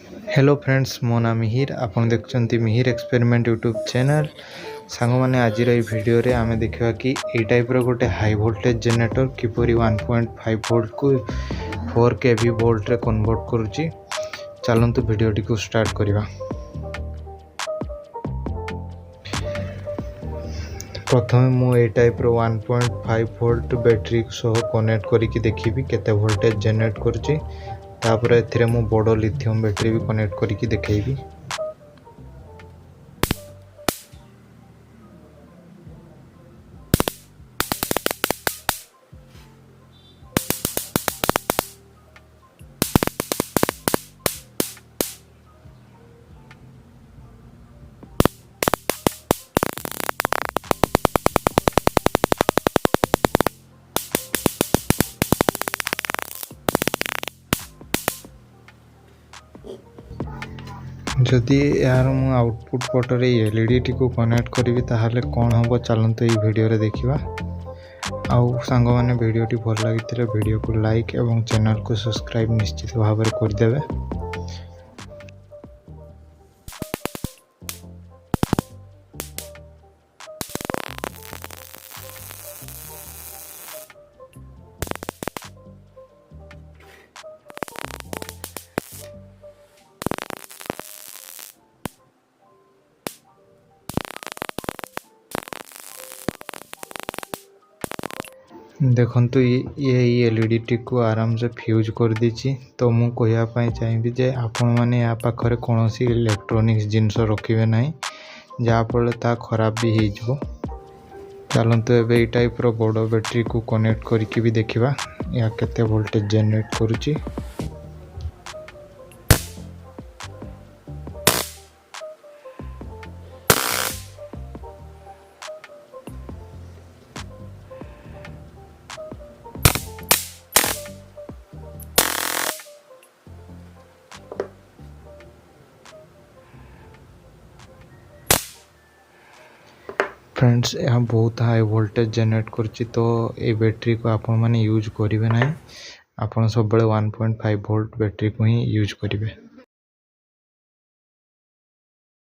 Hello friends, मो ना मिहिर। आपन देखुछंती मिहिर एक्सपेरिमेंट यूट्यूब चैनल। सांग माने आज वीडियो रे आमे देखिबा कि ए टाइप रो गोटे हाई वोल्टेज जनरेटर किपरि 1.5 वोल्ट को 4 केवी वोल्ट रे कन्वर्ट करूची। चलंतु वीडियो टी को स्टार्ट करिवा। प्रथमे मु ए टाइप रो 1.5 वोल्ट बैटरी सह कनेक्ट करिकि देखिबी केते वोल्टेज जनरेट करूची। तापर एथिरे मु बड़ लिथियम बैटरी भी कनेक्ट करिकि देखैबी। जदि यार मु आउटपुट पटरे एलईडी टी को कनेक्ट करी ताहले कौन हम चलते ये वीडियो रे देखिबा। आउ सांग माने वीडियो टी भल लगी वीडियो को लाइक एवं चैनल को सब्सक्राइब निश्चित भाव में करदेवे। देखंतु ये एलईडी टी को आराम से फ्यूज कर दीची। तो मु कहया पई चाहिबी जे आपण माने या पाखरे कोनोसी इलेक्ट्रॉनिक्स जिंस रखिबे नाही, जा फल ता खराब भी हे जो। चलंतु एबे ए टाइप रो बड़ बैटरी को कनेक्ट करके भी देखिबा या केते वोल्टेज जनरेट करूची। फ्रेंड्स, यहाँ बहुत हाई वोल्टेज जनरेट करछि। तो ये बैटरी को आपण माने यूज करिवे नाही, आपण सब बळे 1.5 वोल्ट बैटरी को ही यूज करिवे।